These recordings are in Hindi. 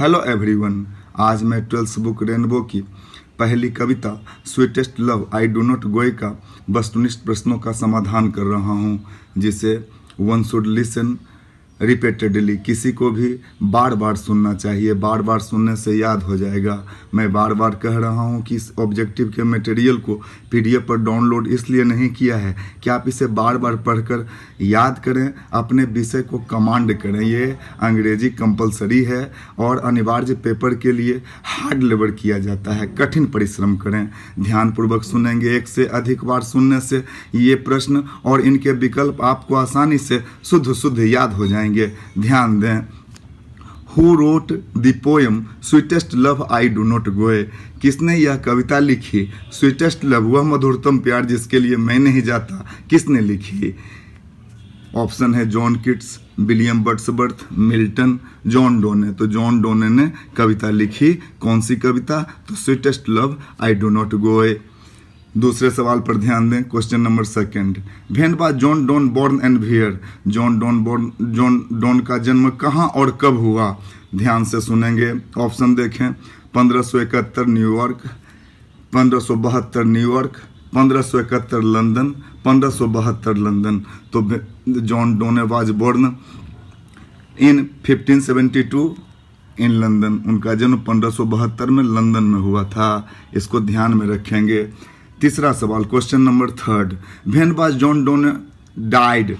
हेलो एवरीवन, आज मैं 12th बुक रेनबो की पहली कविता sweetest love I do not go का वस्तुनिष्ठ प्रश्नों का समाधान कर रहा हूँ, जिसे वन शुड लिसन रिपीटेडली। किसी को भी बार बार सुनना चाहिए, बार बार सुनने से याद हो जाएगा। मैं बार बार कह रहा हूँ कि इस ऑब्जेक्टिव के मटेरियल को पीडीएफ पर डाउनलोड इसलिए नहीं किया है कि आप इसे बार बार पढ़कर याद करें, अपने विषय को कमांड करें। ये अंग्रेजी कंपलसरी है और अनिवार्य पेपर के लिए हार्ड लेबर किया जाता है। कठिन परिश्रम करें, ध्यानपूर्वक सुनेंगे। एक से अधिक बार सुनने से ये प्रश्न और इनके विकल्प आपको आसानी से शुद्ध शुद्ध याद हो जाएंगे। ध्यान दें। Who wrote the poem Sweetest Love I Do Not Go? किसने यह कविता लिखी? स्वीटेस्ट लव, वह मधुरतम प्यार जिसके लिए मैं नहीं जाता, किसने लिखी? ऑप्शन है John Keats, William Wordsworth, Milton, John Donne. तो जॉन डोने ने कविता लिखी। कौन सी कविता? तो sweetest love I do not go. दूसरे सवाल पर ध्यान दें। Question number 2। When was John Donne born and where? John Donne का जन्म कहाँ और कब हुआ? ध्यान से सुनेंगे। ऑप्शन देखें। 1571 न्यूयॉर्क, 1572 न्यूयॉर्क, 1571 लंदन, 1572 लंदन। तो John Donne was born in 1572 in London. उनका जन्म 1572 में लंदन में हुआ था। इसको ध्यान में रखेंगे। तीसरा सवाल, question number 3। When was John Donne died?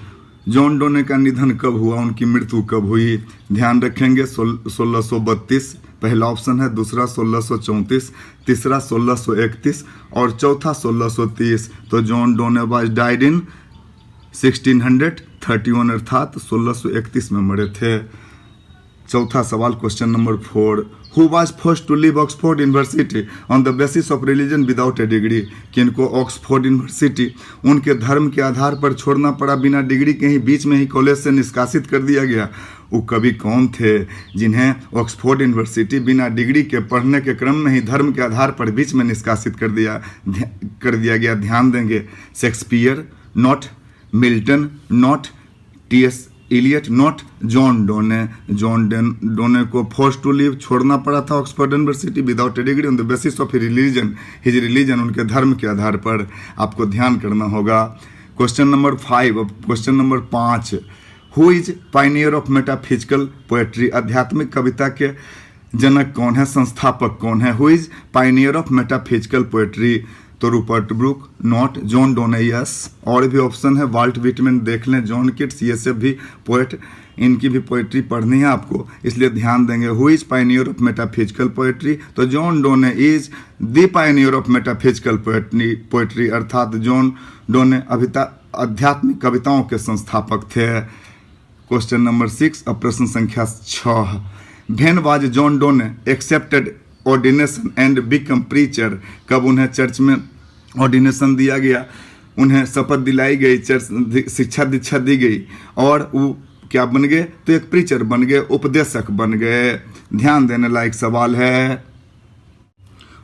John Donne का निधन कब हुआ, उनकी मृत्यु कब हुई? ध्यान रखेंगे। 1632 पहला ऑप्शन है, दूसरा 1634, तीसरा 1631 और चौथा 1630। तो John Donne was died in 1631 अर्थात 1631 में मरे थे। चौथा सवाल, question number 4। Who was forced to leave Oxford University on the basis of religion without a degree? किनको ऑक्सफोर्ड यूनिवर्सिटी उनके धर्म के आधार पर छोड़ना पड़ा, बिना डिग्री के ही बीच में ही कॉलेज से निष्कासित कर दिया गया? वो कवि कौन थे जिन्हें ऑक्सफोर्ड यूनिवर्सिटी बिना डिग्री के पढ़ने के क्रम में ही धर्म के आधार पर बीच में निष्कासित कर दिया गया? ध्यान देंगे। Shakespeare not, Milton not, T S. Eliot not, John Donne. John Donne को फोर्स टू लीव छोड़ना पड़ा था Oxford university without a degree on the basis of religion, his religion, उनके धर्म के आधार पर। आपको ध्यान करना होगा। Question number 5। अब question number 5। Who is pioneer of metaphysical poetry? आध्यात्मिक कविता के जनक कौन है, संस्थापक कौन है? Who is pioneer of metaphysical poetry? तो Rupert Brooke not, John Donne yes. और भी ऑप्शन है, वाल्ट विटमैन देख लें, जॉन किट्स, ये सब भी पोएट, इनकी भी पोएट्री पढ़नी है आपको, इसलिए ध्यान देंगे। Who is pioneer of metaphysical poetry? तो John Donne is the pioneer of metaphysical poetry अर्थात जॉन डोने आध्यात्मिक कविताओं के संस्थापक थे। Question number 6। अब प्रश्न संख्या 6। When was John Donne accepted ordination and become preacher? कब उन्हें चर्च में ऑर्डिनेशन दिया गया, उन्हें शपथ दिलाई गई, चर्च शिक्षा दीक्षा दी गई और वो क्या बन गए? तो एक प्रीचर बन गए, उपदेशक बन गए। ध्यान देने लायक सवाल है।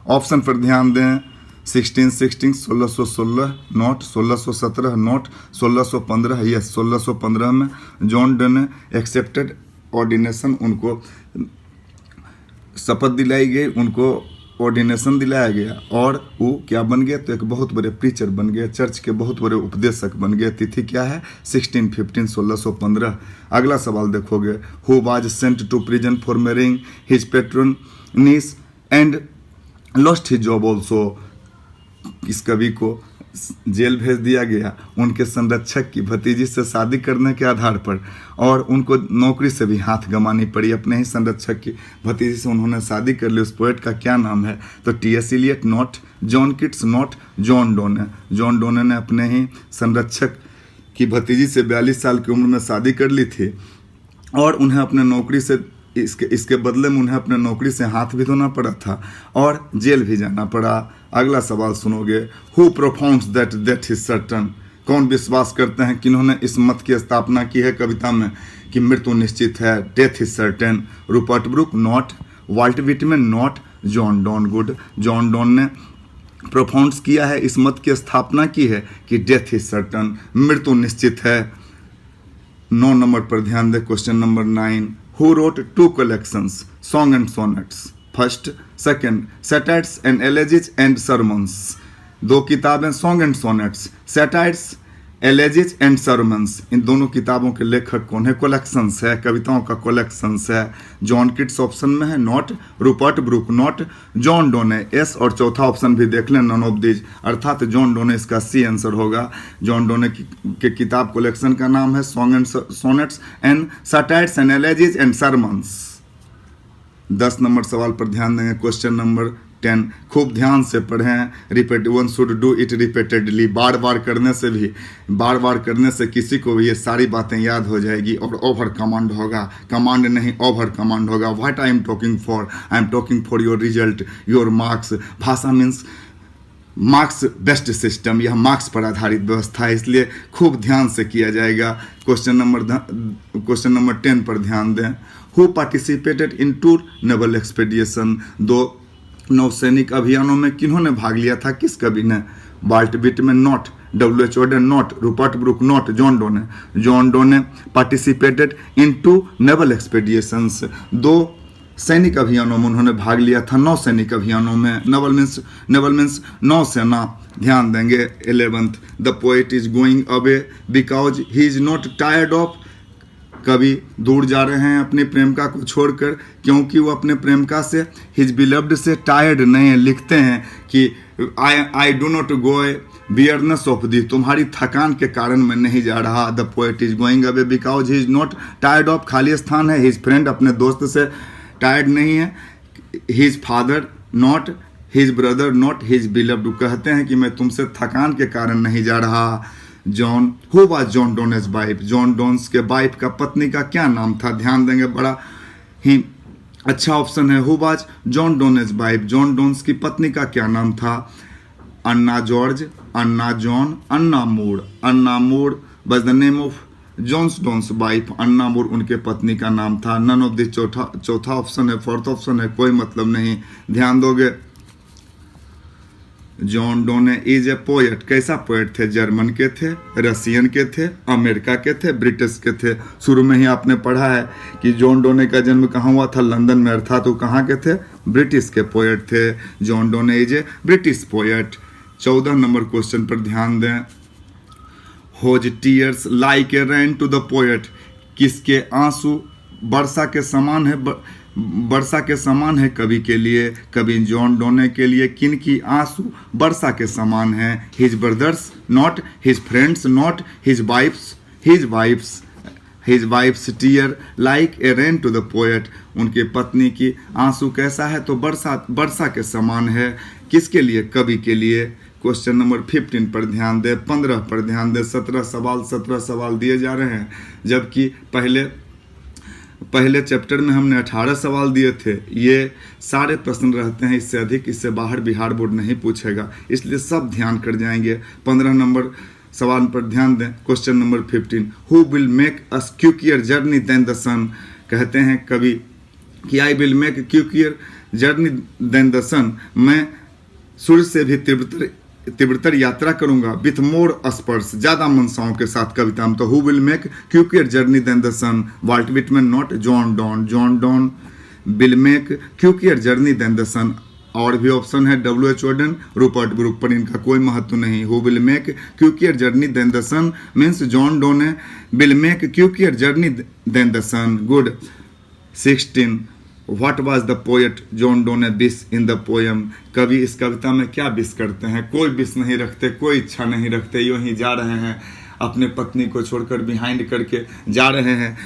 ऑप्शन पर ध्यान दें। 1616 1616 नोट, 1617 नोट, 1615 यस 1615 में जॉन डोने एक्सेप्टेड ऑर्डिनेशन, उनको शपथ दिलाई गई, उनको ऑर्डिनेशन दिलाया गया और वो क्या बन गए? तो एक बहुत बड़े प्रीचर बन गए, चर्च के बहुत बड़े उपदेशक बन गए। तिथि क्या है? 1615 1615। अगला सवाल देखोगे। Who was sent to prison for marrying his patron niece and lost his job also? इस कवि को जेल भेज दिया गया उनके संरक्षक की भतीजी से शादी करने के आधार पर, और उनको नौकरी से भी हाथ गंवानी पड़ी। अपने ही संरक्षक की भतीजी से उन्होंने शादी कर ली। उस पोएट का क्या नाम है? तो T S. Eliot not, John Keats not, John Donne. John Donne ने अपने ही संरक्षक की भतीजी से 42 साल की उम्र में शादी कर ली थी और उन्हें अपने नौकरी से इसके बदले में उन्हें अपने नौकरी से हाथ भी धोना पड़ा था और जेल भी जाना पड़ा। अगला सवाल सुनोगे। Who profounds that death is certain? कौन विश्वास करते हैं कि इन्होंने इस मत की स्थापना की है कविता में कि मृत्यु निश्चित है, death is certain? Rupert Brooke not, Walt Whitman not, John Donne good. John Donne ने प्रोफाउंड्स किया है, इस मत की स्थापना की है कि डेथ इज सर्टन, मृत्यु निश्चित है। 9 नंबर पर ध्यान दें। Question number 9। Who wrote 2 collections, song and sonnets. First, second, satires and elegies and sermons. 2 किताबें song and sonnets. Satires, elegies and sermons, इन दोनों किताबों के लेखक कौन है? कलेक्शंस है, कविताओं का कलेक्शंस है. जॉन किट्स ऑप्शन में है, not. Rupert Brooke, not. John Donne, yes. और चौथा ऑप्शन भी देख लें, नन ऑफ दीज, अर्थात जॉन डोने इसका सी आंसर होगा. जॉन डोने के किताब कलेक्शन का नाम है song and sonnets and satires and elegies and sermons. 10 number सवाल पर ध्यान देंगे. क्वेश्चन नंबर 10, खूब ध्यान से पढ़ें. Repeat, one should do it repeatedly. बार बार करने से किसी को भी ये सारी बातें याद हो जाएगी और ओवर कमांड होगा. कमांड नहीं, ओवर कमांड होगा. What I am talking for? I am talking for your result, your marks. भाषा मीन्स मार्क्स बेस्ट सिस्टम. यह मार्क्स पर आधारित व्यवस्था है, इसलिए खूब ध्यान से किया जाएगा. क्वेश्चन नंबर 10 पर ध्यान दें. Who participated in 2 naval expedition. 2 नौसैनिक अभियानों में किन्होंने भाग लिया था? किस कवि ने? Walt Whitman, not. W.H. Auden, not. Rupert Brooke, not. John Donne. John Donne participated in 2 naval expeditions. 2 सैनिक अभियानों में उन्होंने भाग लिया था. 9 सैनिक अभियानों में. नेवल मीन्स नौसेना. ध्यान देंगे. 11th, the poet is going away because he is not tired of. कवि दूर जा रहे हैं अपनी प्रेमिका को छोड़कर क्योंकि वो अपने प्रेमिका से, हिज बिलव्ड से टायर्ड नहीं है. लिखते हैं कि I do not go weariness of thee. तुम्हारी थकान के कारण मैं नहीं जा रहा. The poet is going away because he is not tired of, खाली स्थान है. हिज फ्रेंड, अपने दोस्त से टायर्ड नहीं है. His father, not. His brother, not. His beloved, कहते हैं कि मैं तुमसे थकान के कारण नहीं जा रहा. John, who was John Donne's wife. John Donne's के वाइफ का, पत्नी का क्या नाम था? ध्यान देंगे, बड़ा ही अच्छा ऑप्शन है. Who was John Donne's wife. John Donne's की पत्नी का क्या नाम था? Anna George, Anna John, Anna More. Anna More was the name of John Donne's wife. Anna More उनके पत्नी का नाम था. नन ऑफ दिस चौथा ऑप्शन है. फोर्थ ऑप्शन है, कोई मतलब नहीं. ध्यान दोगे. John Donne is a poet. कैसा पोएट थे? जर्मन के थे, रशियन के थे, अमेरिका के थे, ब्रिटिश के थे. शुरू में ही आपने पढ़ा है कि जॉन डोने का जन्म कहाँ हुआ था? लंदन में. अर्थात वो कहाँ के थे? ब्रिटिश के पोएट थे. John Donne is a British poet. 14 number question पर ध्यान दें. Whose tears like a rain to the poet. किसके आंसू वर्षा के समान है? वर्षा के समान है कवि के लिए. कवि जॉन डोने के लिए किन की आंसू वर्षा के समान है? His brothers, not. His friends, not. His wife's tear like a rain to the poet. उनके पत्नी की आंसू कैसा है? तो वर्षा के समान है. किसके लिए? कवि के लिए. क्वेश्चन नंबर 15 पर ध्यान दे. 15 पर ध्यान दे. 17 सवाल दिए जा रहे हैं, जबकि पहले चैप्टर में हमने 18 सवाल दिए थे. ये सारे प्रश्न रहते हैं, इससे अधिक, इससे बाहर बिहार बोर्ड नहीं पूछेगा, इसलिए सब ध्यान कर जाएंगे. 15 नंबर सवाल पर ध्यान दें. Question number 15, who will make us quicker journey than the sun. कहते हैं कवि कि I will make quicker journey than the sun. मैं सूर्य से भी तीव्रतर यात्रा करूंगा. विथ मोर स्पर्श, ज्यादा मनसाओं के साथ कविता में. तो who will make quicker journey than the sun. Walt Whitman, not. John Donne. John Donne will make quicker journey than the sun. और भी ऑप्शन है. W.H. Auden, रूपर्ट ब्रूक, पर इनका कोई महत्व नहीं. Who will make quicker journey than the sun means John Donne will make quicker journey than the sun. Good. 16, what was the poet John Donne wish in the poem. कवि इस कविता में क्या विश करते हैं? कोई विश नहीं रखते, कोई इच्छा नहीं रखते. यूं ही जा रहे हैं, अपने पत्नी को छोड़कर बिहाइंड करके जा रहे हैं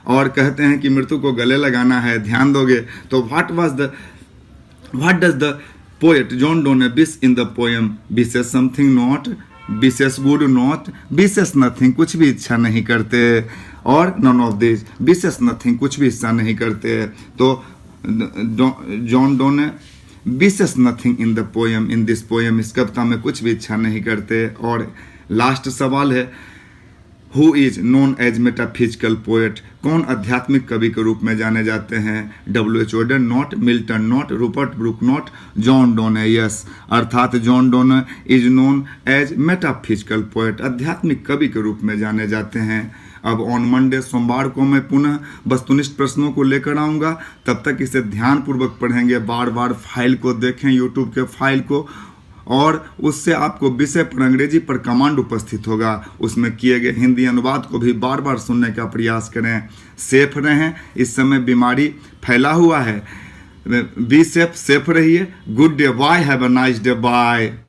और कहते हैं कि मृत्यु को गले लगाना है. ध्यान दोगे तो what does the poet John Donne wish in the poem. Wishes something, not. Wishes good, not. Wishes nothing, कुछ भी इच्छा नहीं करते. और none of this, wishes nothing, कुछ भी इच्छा नहीं करते. तो John Donne wishes nothing in the poem, in this poem, इस कविता में कुछ भी इच्छा नहीं करते. और लास्ट सवाल है, who is known as metaphysical poet. कौन आध्यात्मिक कवि के रूप में जाने जाते हैं? W.H. Auden, not. Milton, not. Rupert Brooke, not. John Donne, yes. अर्थात John Donne is known as metaphysical poet, आध्यात्मिक कवि के रूप में जाने जाते हैं. अब ऑन मंडे सोमवार को मैं पुनः वस्तुनिष्ठ प्रश्नों को लेकर आऊँगा। तब तक इसे ध्यानपूर्वक पढ़ेंगे, बार बार फाइल को देखें, यूट्यूब के फाइल को, और उससे आपको विषय पर अंग्रेजी पर कमांड उपस्थित होगा। उसमें किए गए हिंदी अनुवाद को भी बार बार सुनने का प्रयास करें। सेफ रहें, इस समय बीमारी फैला हुआ है। बी सेफ, सेफ रहिए। Good day, bye, have a nice day, bye.